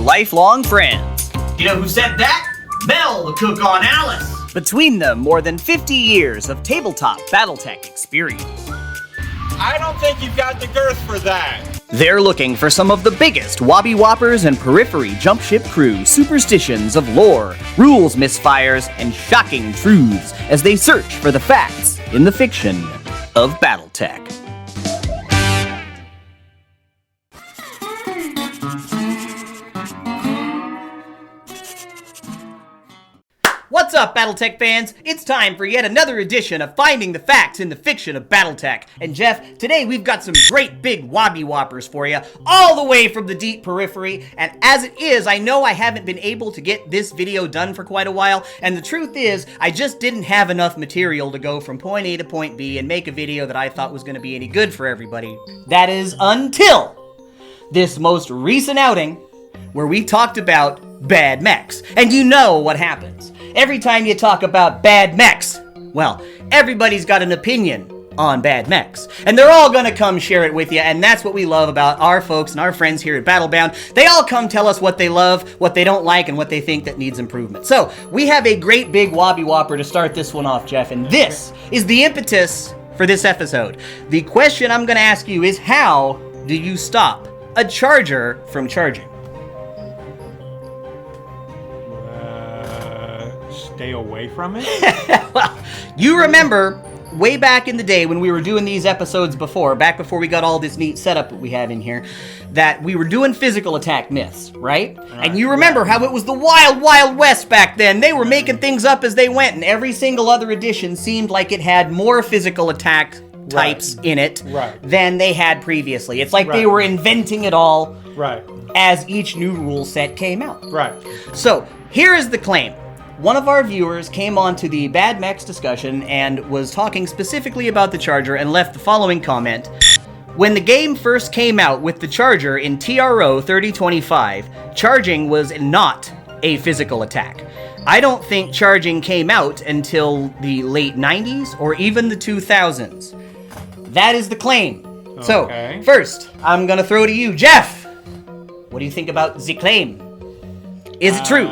lifelong friends. You know who said that? Mel, the cook on Alice. Between them, more than 50 years of tabletop Battletech experience. I don't think you've got the girth for that. They're looking for some of the biggest Wobby Whoppers and Periphery jump ship crew superstitions of lore, rules misfires, and shocking truths as they search for the facts in the fiction of Battletech. What's up, Battletech fans? It's time for yet another edition of Finding the Facts in the Fiction of Battletech. And Jeff, today we've got some great big Wobby Whoppers for you, all the way from the deep periphery. And as it is, I know I haven't been able to get this video done for quite a while, and the truth is, I just didn't have enough material to go from point A to point B and make a video that I thought was going to be any good for everybody. That is until this most recent outing, where we talked about bad mechs. And you know what happens. Every time you talk about bad mechs, well, everybody's got an opinion on bad mechs. And they're all gonna come share it with you, and that's what we love about our folks and our friends here at Battlebound. They all come tell us what they love, what they don't like, and what they think that needs improvement. So, we have a great big Wobby Whopper to start this one off, Jeff, and this is the impetus for this episode. The question I'm gonna ask you is, how do you stop a charger from charging? Stay away from it? Well, you remember way back in the day when we were doing these episodes back before we got all this neat setup that we have in here, that we were doing physical attack myths, right? And you remember how it was the wild, wild west back then. They were making things up as they went, and every single other edition seemed like it had more physical attack types in it than they had previously. It's like they were inventing it all as each new rule set came out. So, here is the claim. One of our viewers came on to the Bad Mechs discussion and was talking specifically about the Charger and left the following comment. When the game first came out with the Charger in TRO 3025, charging was not a physical attack. I don't think charging came out until the late 90s or even the 2000s. That is the claim. Okay. So, first, I'm gonna throw to you, Jeff. What do you think about the claim? Is it true?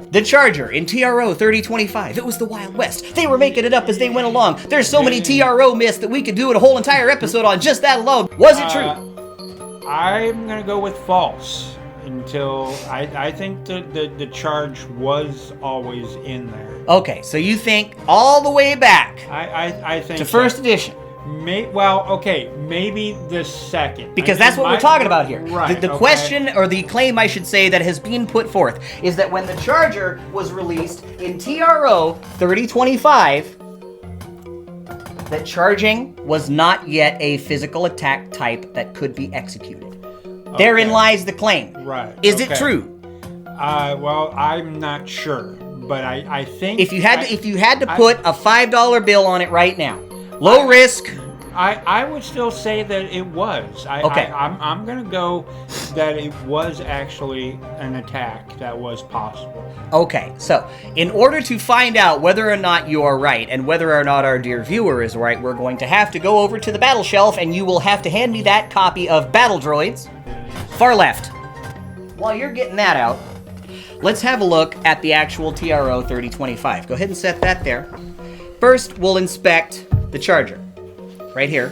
The Charger in TRO 3025. It was the Wild West. They were making it up as they went along. There's so many TRO myths that we could do a whole entire episode on just that alone. Was it true? I'm going to go with false. Until I think the charge was always in there. Okay, so you think all the way back I think to first edition. Maybe the second. Because that's what we're talking about here. The question, or the claim I should say, that has been put forth is that when the Charger was released in TRO 3025, that charging was not yet a physical attack type that could be executed. Therein lies the claim. Is it true? Well, I'm not sure, but I think if you had to put a $5 bill on it right now, low risk. I would still say that it was. I'm going to go that it was actually an attack that was possible. Okay, so in order to find out whether or not you are right and whether or not our dear viewer is right, we're going to have to go over to the battle shelf, and you will have to hand me that copy of Battle Droids. Far left. While you're getting that out, let's have a look at the actual TRO 3025. Go ahead and set that there. First, we'll inspect the Charger. Right here.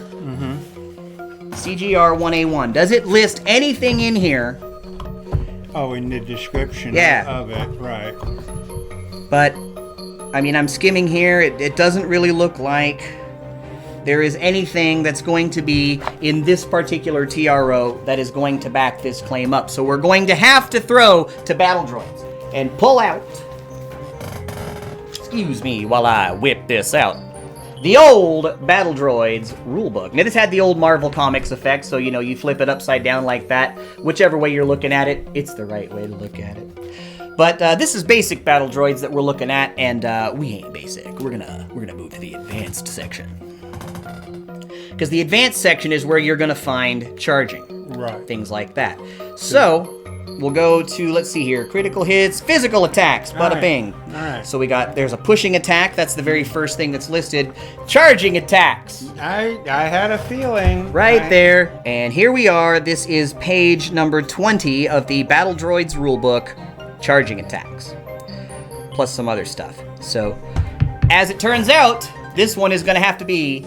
CGR 1A1. Does it list anything in here? Oh, in the description of it, right. But, I mean, I'm skimming here. It doesn't really look like there is anything that's going to be in this particular TRO that is going to back this claim up. So we're going to have to throw to Battle Droids and pull out, excuse me while I whip this out, the old Battle Droids rulebook. Now, this had the old Marvel Comics effect, so, you know, you flip it upside down like that. Whichever way you're looking at it, it's the right way to look at it. But this is basic Battle Droids that we're looking at, and we ain't basic. We're gonna move to the advanced section. Because the advanced section is where you're gonna find charging. Right. Things like that. So, we'll go to, let's see here, critical hits, physical attacks, bada bing. All right. So there's a pushing attack, that's the very first thing that's listed. Charging attacks. I had a feeling. Right there. And here we are, this is page number 20 of the Battle Droids rulebook, charging attacks. Plus some other stuff. So, as it turns out, this one is going to have to be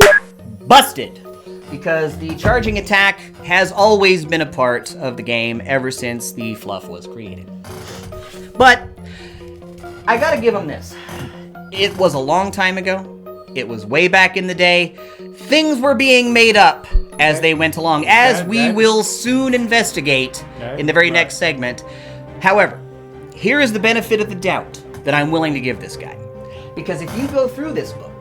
busted. Because the charging attack has always been a part of the game ever since the fluff was created. But I gotta give them this. It was a long time ago. It was way back in the day. Things were being made up as they went along, as we will soon investigate in the very next segment. However, here is the benefit of the doubt that I'm willing to give this guy. Because if you go through this book,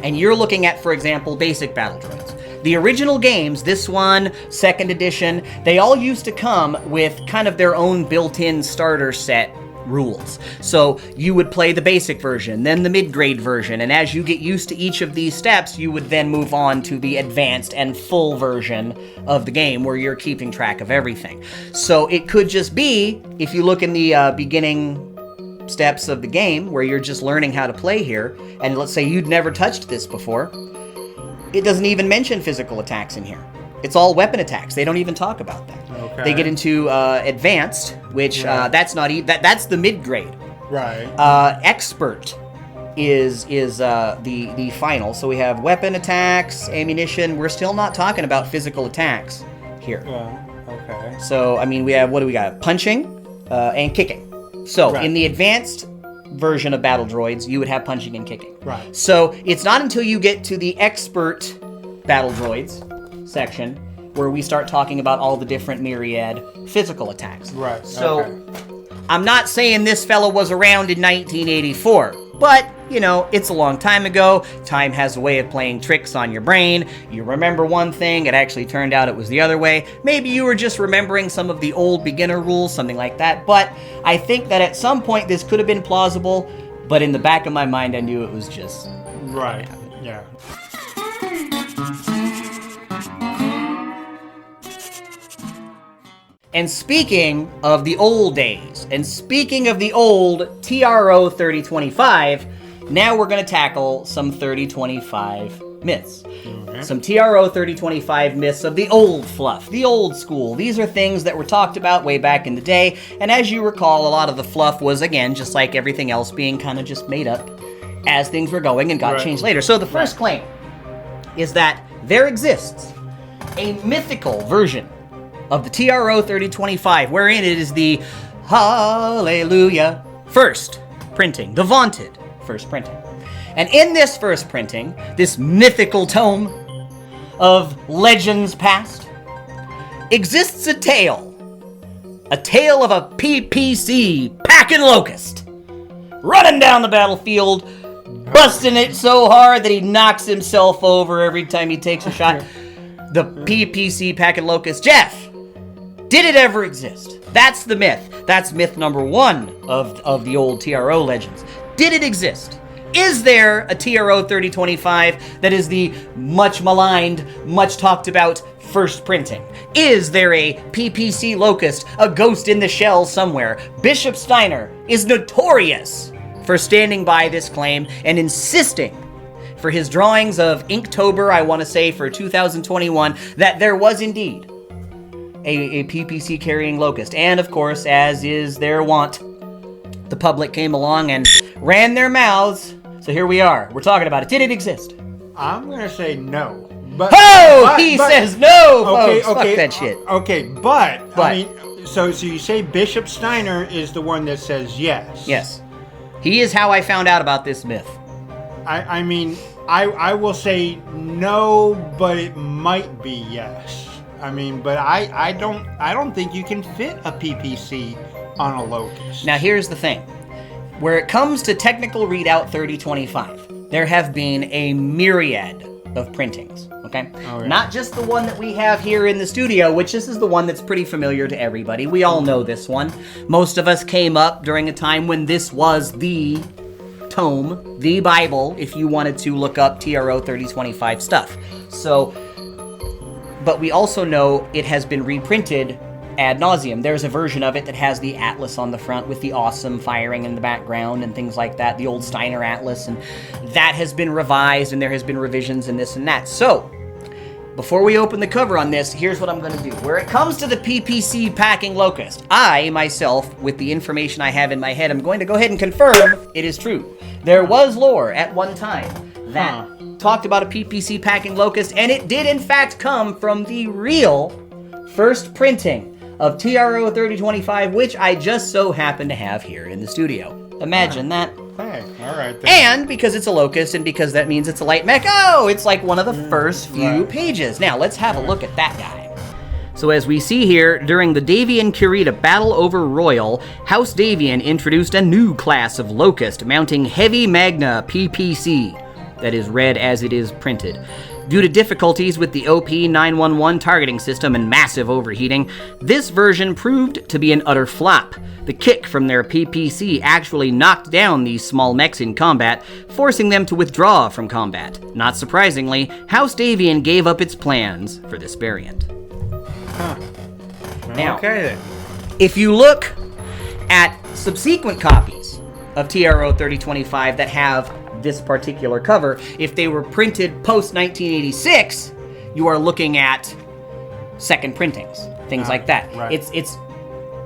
and you're looking at, for example, basic Battle Droids. The original games, this one, second edition, they all used to come with kind of their own built-in starter set rules. So you would play the basic version, then the mid-grade version, and as you get used to each of these steps, you would then move on to the advanced and full version of the game where you're keeping track of everything. So it could just be, if you look in the beginning steps of the game where you're just learning how to play here, and let's say you'd never touched this before, it doesn't even mention physical attacks in here. It's all weapon attacks. They don't even talk about that. Okay. They get into advanced, which that's not that's the mid grade. Right. Expert is the final. So we have weapon attacks, ammunition. We're still not talking about physical attacks here. Okay. So I mean, we got? Punching and kicking. So, in the advanced version of Battle Droids, you would have punching and kicking. Right. So, it's not until you get to the expert Battle Droids section where we start talking about all the different myriad physical attacks. Right. So, I'm not saying this fella was around in 1984, but, you know, it's a long time ago. Time has a way of playing tricks on your brain. You remember one thing, it actually turned out it was the other way. Maybe you were just remembering some of the old beginner rules, something like that. But I think that at some point this could have been plausible, but in the back of my mind I knew it was just... Right, yeah. And speaking of the old days, and speaking of the old TRO 3025, now we're going to tackle some 3025 myths. Okay. Some TRO 3025 myths of the old fluff, the old school. These are things that were talked about way back in the day, and as you recall, a lot of the fluff was, again, just like everything else, being kind of just made up as things were going and got changed later. So the first claim is that there exists a mythical version of the TRO 3025, wherein it is the Hallelujah first printing, the vaunted first printing. And in this first printing, this mythical tome of legends past, exists a tale of a PPC packing locust, running down the battlefield, busting it so hard that he knocks himself over every time he takes a shot. The PPC packing locust. Jeff, did it ever exist? That's the myth. That's myth number one of the old TRO legends. Did it exist? Is there a TRO 3025 that is the much maligned, much talked about first printing? Is there a PPC locust, a ghost in the shell somewhere? Bishop Steiner is notorious for standing by this claim and insisting for his drawings of Inktober, I want to say for 2021, that there was indeed a PPC carrying locust. And of course, as is their wont, the public came along and ran their mouths. So here we are. We're talking about it. Did it exist? I'm going to say no. But he says no, folks. Fuck that shit. Okay, but I mean, so you say Bishop Steiner is the one that says yes. Yes. He is how I found out about this myth. I mean, I will say no, but it might be yes. I mean, but I don't think you can fit a PPC on a locust. Now here's the thing. Where it comes to technical readout 3025, there have been a myriad of printings, okay? Oh, yeah. Not just the one that we have here in the studio, which this is the one that's pretty familiar to everybody. We all know this one. Most of us came up during a time when this was the tome, the Bible, if you wanted to look up TRO 3025 stuff. So, but we also know it has been reprinted ad nauseum. There's a version of it that has the Atlas on the front with the awesome firing in the background and things like that, the old Steiner Atlas, and that has been revised and there has been revisions and this and that. So, before we open the cover on this, here's what I'm going to do. Where it comes to the PPC packing locust, I, myself, with the information I have in my head, I'm going to go ahead and confirm it is true. There was lore at one time that talked about a PPC packing locust, and it did in fact come from the real first printing of TRO 3025, which I just so happen to have here in the studio. Imagine that. Hey, all right then. And because it's a locust, and because that means it's a light mech, oh, it's like one of the first few pages. Now, let's have a look at that guy. So as we see here, during the Davian-Kurita battle over Royal, House Davian introduced a new class of locust mounting Heavy Magna PPC. That is read as it is printed. Due to difficulties with the OP-911 targeting system and massive overheating, this version proved to be an utter flop. The kick from their PPC actually knocked down these small mechs in combat, forcing them to withdraw from combat. Not surprisingly, House Davian gave up its plans for this variant. Now, okay then. if you look at subsequent copies of TRO 3025 that have this particular cover, if they were printed post-1986, you are looking at second printings, things like that. Right. It's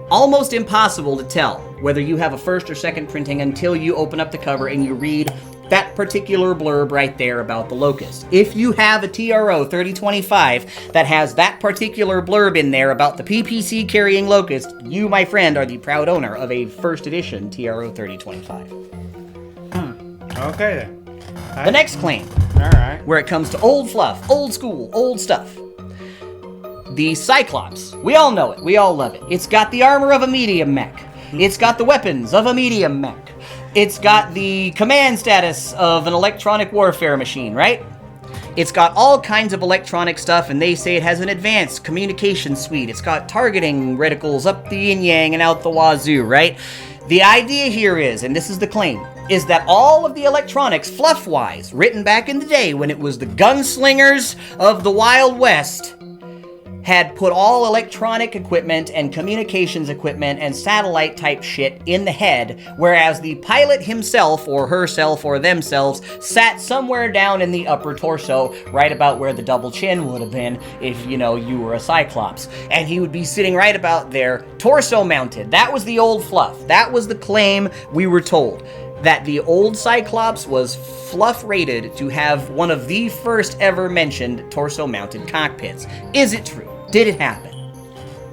almost impossible to tell whether you have a first or second printing until you open up the cover and you read that particular blurb right there about the locust. If you have a TRO 3025 that has that particular blurb in there about the PPC carrying locust, you, my friend, are the proud owner of a first edition TRO 3025. Okay then. The next claim, All right. where it comes to old fluff, old school, old stuff. The Cyclops. We all know it. We all love it. It's got the armor of a medium mech. It's got the weapons of a medium mech. It's got the command status of an electronic warfare machine, right? It's got all kinds of electronic stuff, and they say it has an advanced communication suite. It's got targeting reticles up the yin-yang and out the wazoo, right? The idea here is, and this is the claim, is that all of the electronics, fluff-wise, written back in the day when it was the gunslingers of the Wild West, had put all electronic equipment and communications equipment and satellite type shit in the head, whereas the pilot himself or herself or themselves sat somewhere down in the upper torso, right about where the double chin would have been if, you know, you were a Cyclops. And he would be sitting right about there, torso mounted. That was the old fluff. That was the claim we were told. That the old Cyclops was fluff rated to have one of the first ever mentioned torso mounted cockpits. Is it true? Did it happen?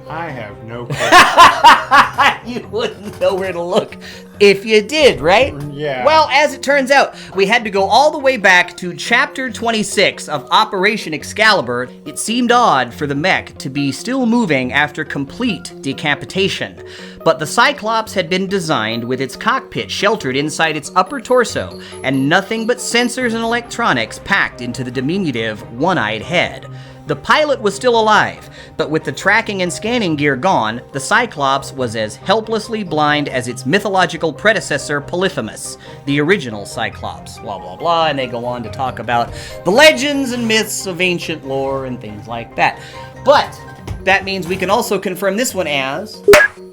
I have no clue. You wouldn't know where to look if you did, right? Yeah. Well, as it turns out, we had to go all the way back to Chapter 26 of Operation Excalibur. It seemed odd for the mech to be still moving after complete decapitation. But the Cyclops had been designed with its cockpit sheltered inside its upper torso, and nothing but sensors and electronics packed into the diminutive, one-eyed head. The pilot was still alive, but with the tracking and scanning gear gone, the Cyclops was as helplessly blind as its mythological predecessor Polyphemus, the original Cyclops, blah blah blah, and they go on to talk about the legends and myths of ancient lore and things like that. But that means we can also confirm this one as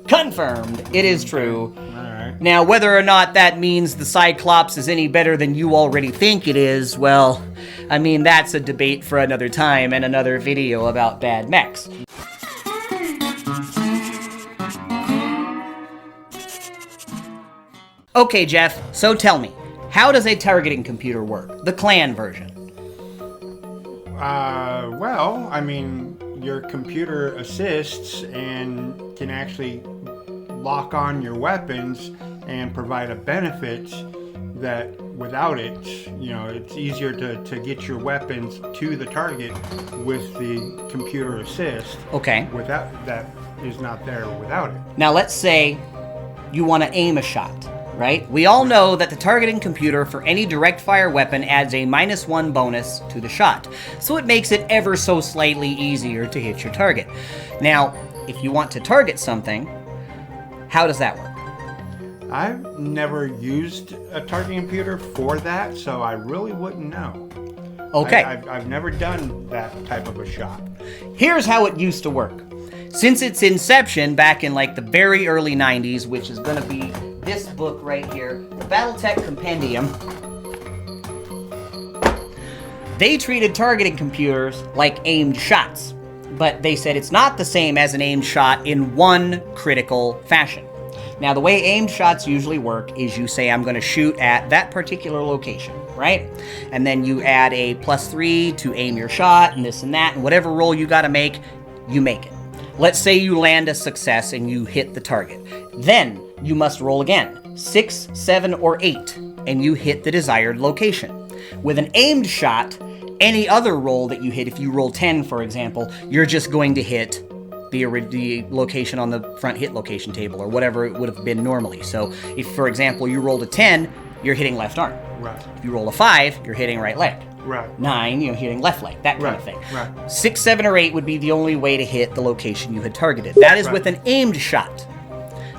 confirmed. It is true. Now, whether or not that means the Cyclops is any better than you already think it is, well, I mean, that's a debate for another time and another video about bad mechs. Okay, Jeff, so tell me, how does a targeting computer work? The clan version. Well, I mean, your computer assists and can actually lock on your weapons and provide a benefit that without it, you know, it's easier to get your weapons to the target with the computer assist. Okay. Without that is not there without it. Now let's say you want to aim a shot, right? We all know that the targeting computer for any direct fire weapon adds a -1 bonus to the shot, so it makes it ever so slightly easier to hit your target. Now, if you want to target something, how does that work? I've never used a targeting computer for that, so I really wouldn't know. Okay. I've never done that type of a shot. Here's how it used to work. since its inception back in like the very early 90s, which is going to be this book right here, the Battletech Compendium, they treated targeting computers like aimed shots. But they said it's not the same as an aimed shot in one critical fashion. Now, the way aimed shots usually work is you say, I'm going to shoot at that particular location, right? And then you add a +3 to aim your shot and this and that, and whatever roll you got to make, you make it. Let's say you land a success and you hit the target. Then you must roll again, 6, 7, or 8, and you hit the desired location. With an aimed shot, any other roll that you hit, if you roll 10, for example, you're just going to hit the location on the front hit location table, or whatever it would have been normally. So if, for example, you rolled a 10, you're hitting left arm. Right. If you roll a 5, you're hitting right leg. Right. 9, you're hitting left leg, that kind of thing. Right. 6, 7, or 8 would be the only way to hit the location you had targeted. That is with an aimed shot.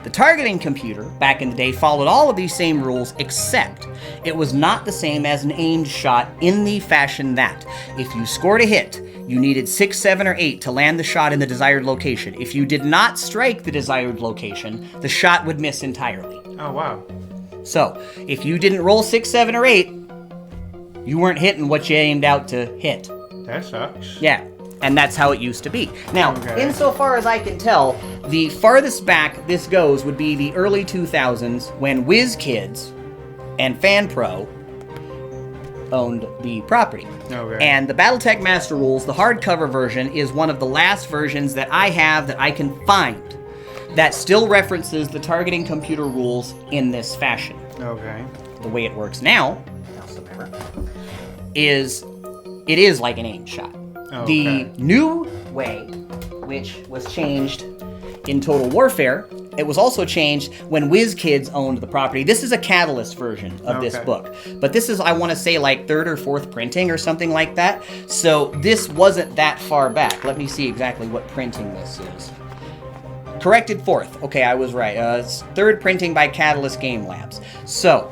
The targeting computer, back in the day, followed all of these same rules, except it was not the same as an aimed shot in the fashion that if you scored a hit, you needed 6, 7, or 8 to land the shot in the desired location. If you did not strike the desired location, the shot would miss entirely. Oh, wow. So, if you didn't roll 6, 7, or 8, you weren't hitting what you aimed out to hit. That sucks. Yeah. And that's how it used to be. Now, Okay. insofar as I can tell, the farthest back this goes would be the early 2000s when WizKids and FanPro owned the property. Okay. And the Battletech Master Rules, the hardcover version, is one of the last versions that I have that I can find that still references the targeting computer rules in this fashion. Okay. The way it works now, howsoever, is it is like an aim shot. Okay. The new way, which was changed in Total Warfare, it was also changed when WizKids owned the property. This is a Catalyst version of this book. But this is, I want to say, like 3rd or 4th printing or something like that. So this wasn't that far back. Let me see exactly what printing this is. Corrected 4th. Okay, I was right. It's 3rd printing by Catalyst Game Labs. So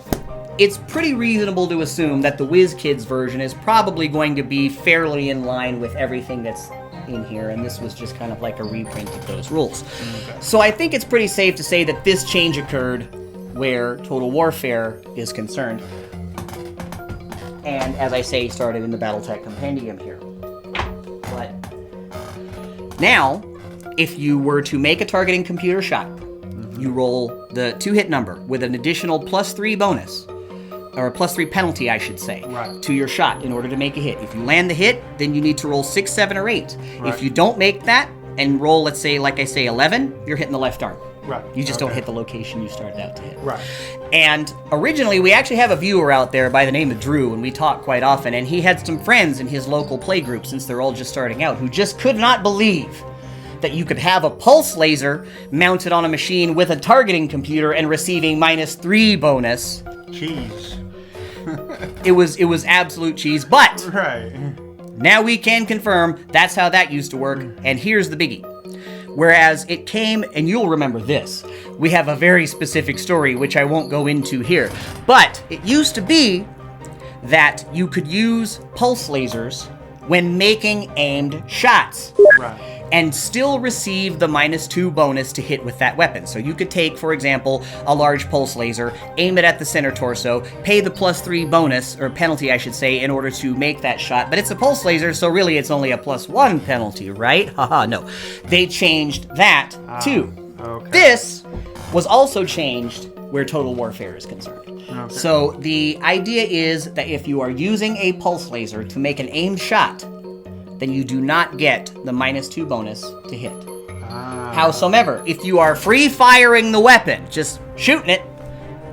it's pretty reasonable to assume that the WizKids version is probably going to be fairly in line with everything that's in here, and this was just kind of like a reprint of those rules. Okay. So I think it's pretty safe to say that this change occurred where Total Warfare is concerned. And as I say, started in the Battletech Compendium here. But now, if you were to make a targeting computer shot, you roll the 2-hit number with an additional +3 bonus, or a +3 penalty, I should say, to your shot in order to make a hit. If you land the hit, then you need to roll 6, 7, or 8. Right. If you don't make that and roll, let's say, like I say, 11, you're hitting the left arm. Right. You just don't hit the location you started out to hit. Right. And originally, we actually have a viewer out there by the name of Drew, and we talk quite often, and he had some friends in his local play group, since they're all just starting out, who just could not believe that you could have a pulse laser mounted on a machine with a targeting computer and receiving -3 bonus. Cheese. It was absolute cheese, but Right. now we can confirm that's how that used to work, and here's the biggie. Whereas it came, and you'll remember this, we have a very specific story which I won't go into here, but it used to be that you could use pulse lasers when making aimed shots. Right. And still receive the -2 bonus to hit with that weapon. So you could take, for example, a large pulse laser, aim it at the center torso, pay the +3 bonus, or penalty I should say, in order to make that shot. But it's a pulse laser, so really it's only a +1 penalty, right? Haha, no. They changed that too. Okay. This was also changed where Total Warfare is concerned. Okay. So the idea is that if you are using a pulse laser to make an aimed shot, then you do not get the -2 bonus to hit. Howsoever, if you are free firing the weapon, just shooting it,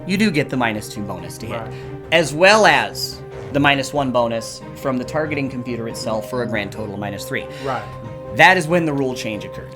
you do get the -2 bonus to hit. Right. As well as the -1 bonus from the targeting computer itself for a grand total of -3. Right. That is when the rule change occurred.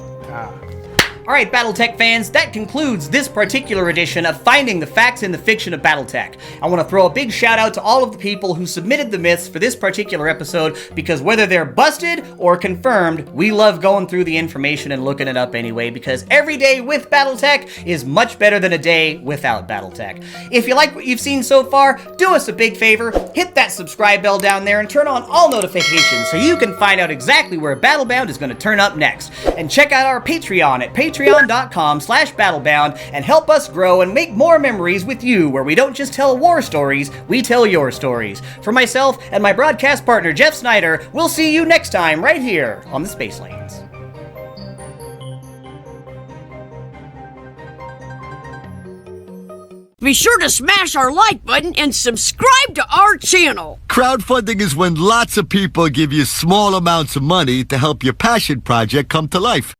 Alright, Battletech fans, that concludes this particular edition of Finding the Facts in the Fiction of Battletech. I want to throw a big shout out to all of the people who submitted the myths for this particular episode, because whether they're busted or confirmed, we love going through the information and looking it up anyway, because every day with Battletech is much better than a day without Battletech. If you like what you've seen so far, do us a big favor, hit that subscribe bell down there and turn on all notifications so you can find out exactly where Battlebound is going to turn up next. And check out our Patreon at patreon.com/battlebound and help us grow and make more memories with you, where we don't just tell war stories, we tell your stories. For myself and my broadcast partner Jeff Snyder, we'll see you next time right here on the Space Lanes. Be sure to smash our like button and subscribe to our channel. Crowdfunding is when lots of people give you small amounts of money to help your passion project come to life.